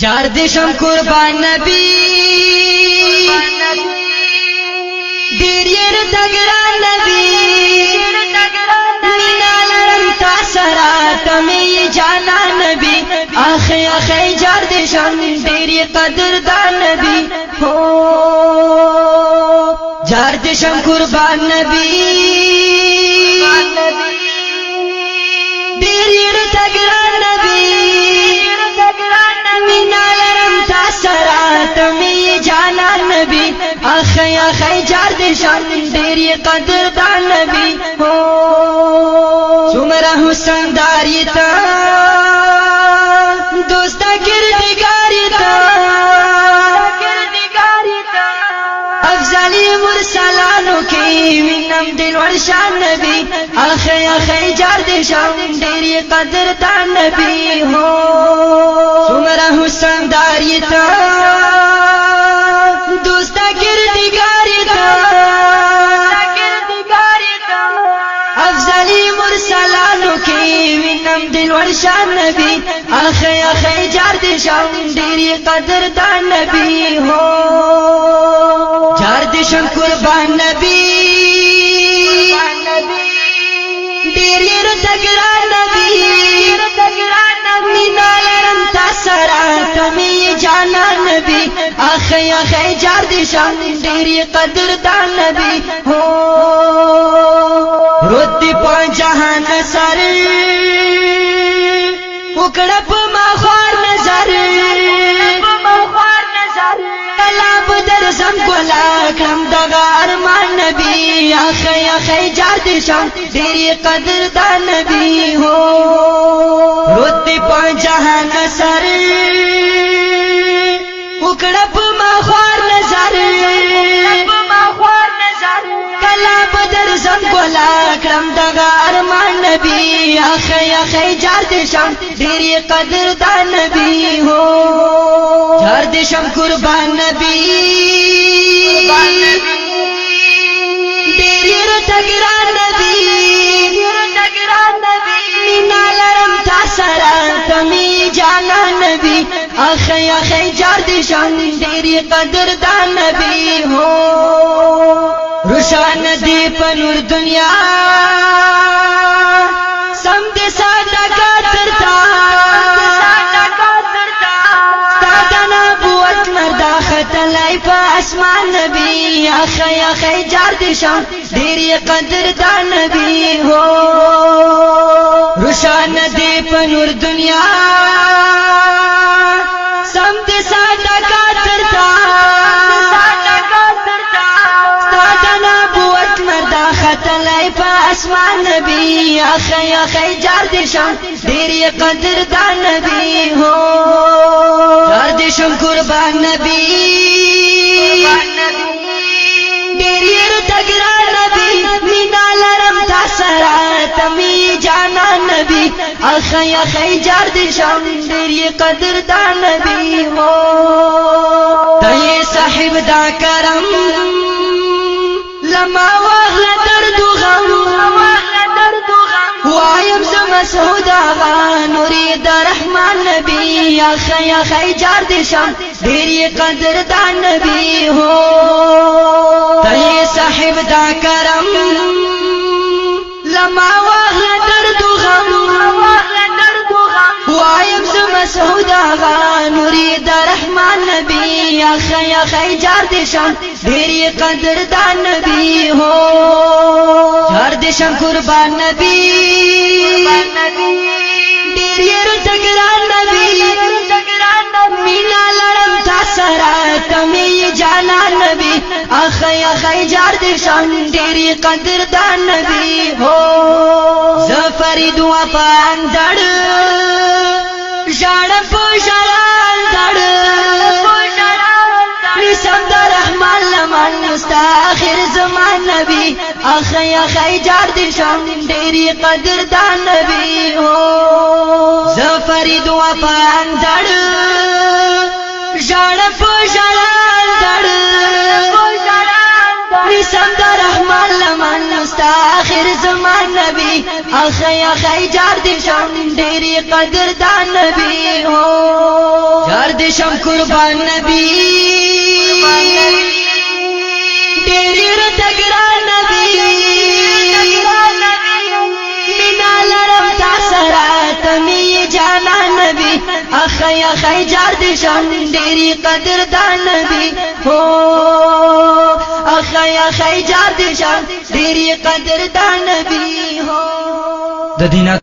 جار دشم قربان نبی دیر یر تگران نبی مینا لرم تا سرا تمی جانا نبی آخی آخی جار دشم دیر قدر دان نبی جار دشم قربان نبی دیر یر تگران نبی مینا لرم تا سرا تمی جانا نبی آخی آخی جار دشان دیر قدر دان نبی سمرا حسن داری تا دوستا گردگاری تا افضلی مرسلانو کی منم دل ورشان نبی آخی آخی جار دشان دیر قدر دان نبی سمرا حسن داری تا دوستا گردگاری تا افضلی مرسلانو کی منم دل ورشان نبی آخی آخی جار دشان دیر قدر دان نبی جار دشان قربان نبی دیر یر تگران نبی مینا لرم تا سرا تمی جانا نبی آخی آخی جار دشان دیر قدر دان نبی رد پا جہان سر اکڑا پا ما خوار نظر کلاب در زم گلا کم دغا ارمان نبی آخی آخی جار دشان دیر قدر دان نبی رد پا جہان سر اکڑا پا ما خوار نظر کلاب در زم گلا کم دغا ارمان نبی آخی آخی جار دشان دیر قدر دان نبی جار دشم قربان نبی دیر تگران نبی مینا لرم تا سرا تمی جانا نبی آخی آخی جار دشان دیر قدر دان نبی روشان دی پنور دنیا سم دی ساتا کاتر تا ساتا نبوت مردا خطلائی پا اسمان نبی آخی آخی جار دشان دیر قدر دان نبی روشان دی پنور دنیا سم دی ساتا کاتر تا خطلائی پا اسمان نبی آخی آخی جار دشم دیر قدر دان نبی جار دشم قربان نبی دیر تگران نبی مینا لرم تا سرا تمی جانا نبی آخی آخی جار دشم دیر قدر دان نبی تای صاحب دا کرم لما واغل درد و غم وایم زمسعود آغا نوری در رحمان نبی آخی آخی جار دشم دیر قدر دان نبی تای صاحب دا کرم لما واغل درد و غم وایم زمسعود آغا نوری در رحمان نبی آخی آخی جار دشم دیر قدر دان نبی جار دشم قربان نبی دیر تگران نبی مینا لرم تا سرا تمی جانا نبی آخی آخی جار دشم دیر قدر دان نبی زفری دعا پا اندر جاڑا پو جلال دڑ نسم در رحمان لمن نستا آخر زمان نبی آخی آخی جار دشم دیر قدر دان نبی زفری دعا پا اندر جاڑا پو جلال دڑ نسم در رحمان لمن نستا آخر زمان نبی اخی اخی جار دشم ډېری قدردان نبی هو جار دشم قربان نبی ډېری رتګران نبی مینا لرم تا سره تمی جانا نبی اخی اخی جار دشم ډېری قدردان نبی هو اخی اخی جار دشم ډېری قدردان نبی هو د دینه